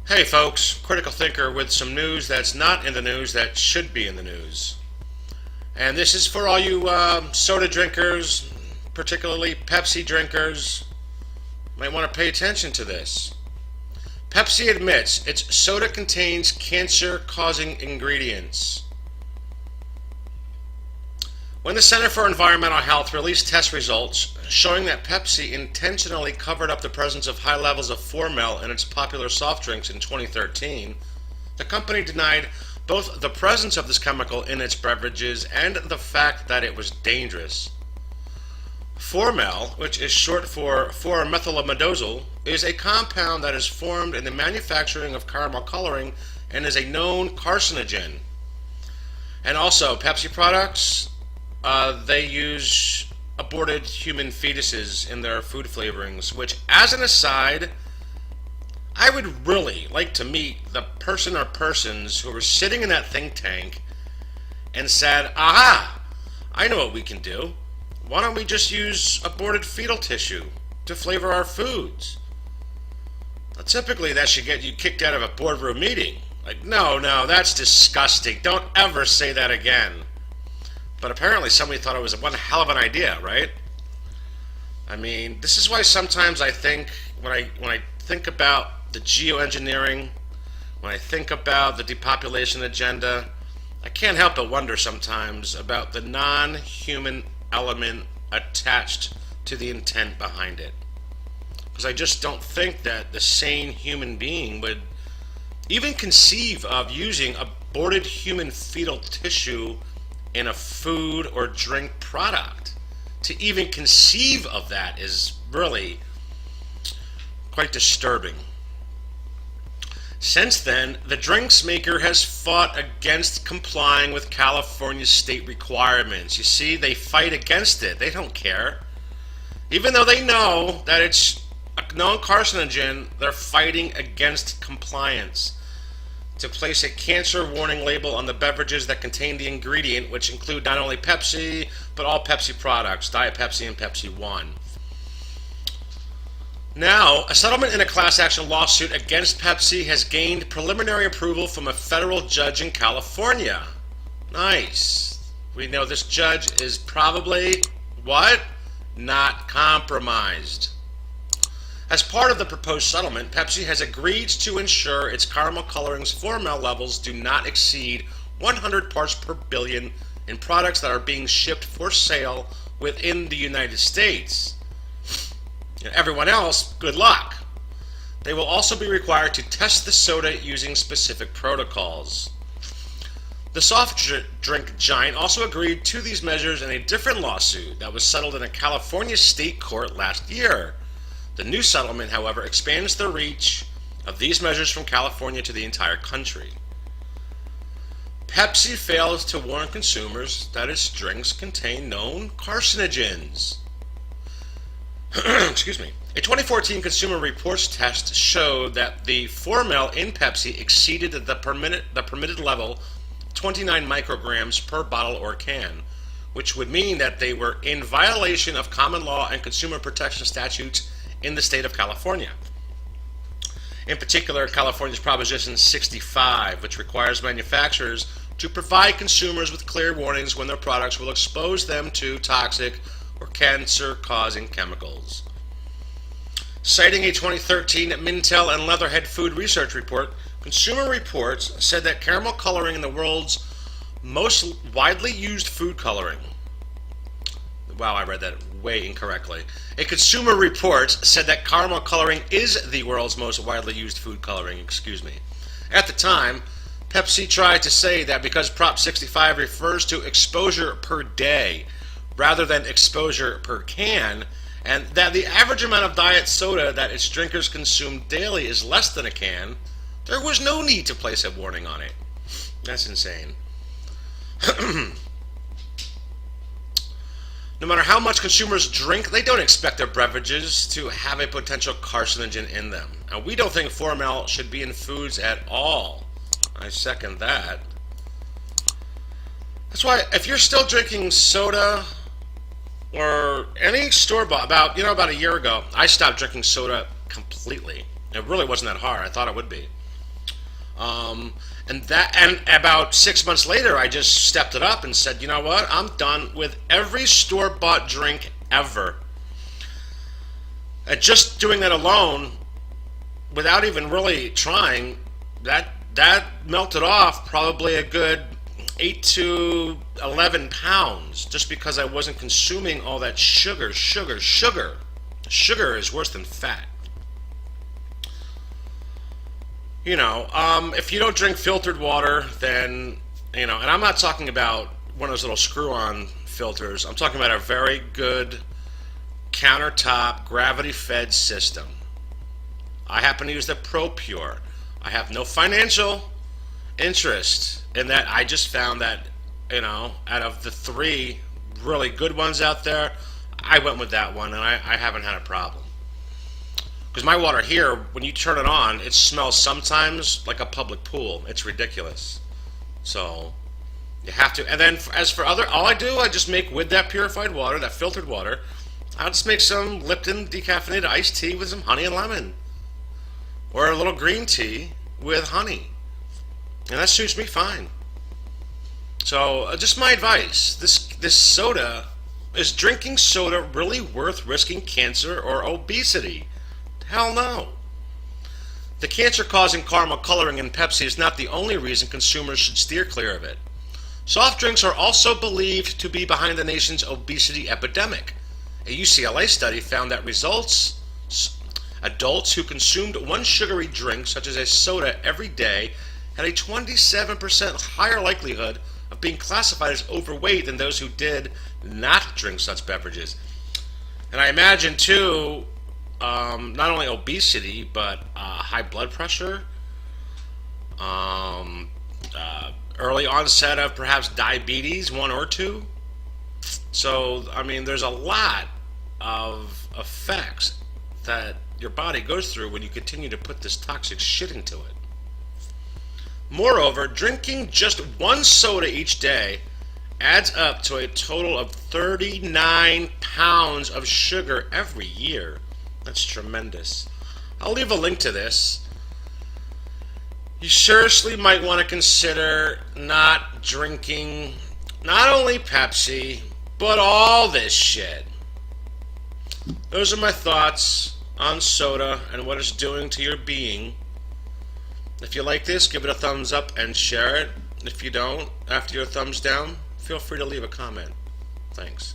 Hey folks, critical thinker with some news that's not in the news that should be in the news. And this is for all you soda drinkers, particularly Pepsi drinkers. Might want to pay attention to this. Pepsi admits its soda contains cancer-causing ingredients. When the Center for Environmental Health released test results showing that Pepsi intentionally covered up the presence of high levels of Formel in its popular soft drinks in 2013, the company denied both the presence of this chemical in its beverages and the fact that it was dangerous. Formel, which is short for 4-methylamidazole, is a compound that is formed in the manufacturing of caramel coloring and is a known carcinogen. And also, Pepsi products, they use aborted human fetuses in their food flavorings, which, as an aside, I would really like to meet the person or persons who were sitting in that think tank and said, aha, I know what we can do. Why don't we just use aborted fetal tissue to flavor our foods? Now, typically, that should get you kicked out of a boardroom meeting. Like, no, that's disgusting. Don't ever say that again. But apparently somebody thought it was one hell of an idea, right? I mean, this is why sometimes I think, when I think about the geoengineering, when I think about the depopulation agenda, I can't help but wonder sometimes about the non-human element attached to the intent behind it. Because I just don't think that the sane human being would even conceive of using aborted human fetal tissue in a food or drink product. To even conceive of that is really quite disturbing. Since then, the drinks maker has fought against complying with California's state requirements. You see, they fight against it. They don't care. Even though they know that it's a known carcinogen, they're fighting against compliance to place a cancer warning label on the beverages that contain the ingredient, which include not only Pepsi, but all Pepsi products, Diet Pepsi and Pepsi One. Now, a settlement in a class action lawsuit against Pepsi has gained preliminary approval from a federal judge in California. Nice. We know this judge is probably, what? Not compromised. As part of the proposed settlement, Pepsi has agreed to ensure its caramel coloring's Formel levels do not exceed 100 parts per billion in products that are being shipped for sale within the United States. Everyone else, good luck. They will also be required to test the soda using specific protocols. The soft drink giant also agreed to these measures in a different lawsuit that was settled in a California state court last year. The new settlement, however, expands the reach of these measures from California to the entire country. Pepsi fails to warn consumers that its drinks contain known carcinogens. Excuse me. A 2014 Consumer Reports test showed that the Formel in Pepsi exceeded the permitted level 29 micrograms per bottle or can, which would mean that they were in violation of common law and consumer protection statutes in the state of California. In particular, California's Proposition 65, which requires manufacturers to provide consumers with clear warnings when their products will expose them to toxic or cancer-causing chemicals. Citing a 2013 Mintel and Leatherhead Food Research report, Consumer Reports said that caramel coloring in the world's most widely used food coloring. Wow, I read that way incorrectly. A Consumer Reports said that caramel coloring is the world's most widely used food coloring, At the time, Pepsi tried to say that because Prop 65 refers to exposure per day rather than exposure per can, and that the average amount of diet soda that its drinkers consume daily is less than a can, there was no need to place a warning on it. That's insane. No matter how much consumers drink, they don't expect their beverages to have a potential carcinogen in them. And we don't think Formel should be in foods at all. I second that. That's why if you're still drinking soda or any store-bought, about a year ago, I stopped drinking soda completely. It really wasn't that hard. I thought it would be. And about 6 months later, I just stepped it up and said, you know what? I'm done with every store-bought drink ever. And just doing that alone, without even really trying, that melted off probably a good 8 to 11 pounds, just because I wasn't consuming all that sugar, sugar, sugar. Sugar is worse than fat. If you don't drink filtered water, then, and I'm not talking about one of those little screw-on filters. I'm talking about a very good countertop gravity-fed system. I happen to use the ProPure. I have no financial interest in that. I just found that, out of the three really good ones out there, I went with that one, and I haven't had a problem. Because my water here, when you turn it on, it smells sometimes like a public pool. It's ridiculous. So you have to. And then as for all I do, I just make with that purified water, that filtered water, I'll just make some Lipton decaffeinated iced tea with some honey and lemon. Or a little green tea with honey. And that suits me fine. So just my advice. This soda, is drinking soda really worth risking cancer or obesity? Hell no. The cancer-causing caramel coloring in Pepsi is not the only reason consumers should steer clear of it. Soft drinks are also believed to be behind the nation's obesity epidemic. A UCLA study found that adults who consumed one sugary drink, such as a soda, every day had a 27% higher likelihood of being classified as overweight than those who did not drink such beverages. And I imagine, too, not only obesity, but high blood pressure, early onset of perhaps diabetes, 1 or 2. So, there's a lot of effects that your body goes through when you continue to put this toxic shit into it. Moreover, drinking just one soda each day adds up to a total of 39 pounds of sugar every year. That's tremendous. I'll leave a link to this. You seriously might want to consider not drinking not only Pepsi, but all this shit. Those are my thoughts on soda and what it's doing to your being. If you like this, give it a thumbs up and share it. If you don't, after your thumbs down, feel free to leave a comment. Thanks.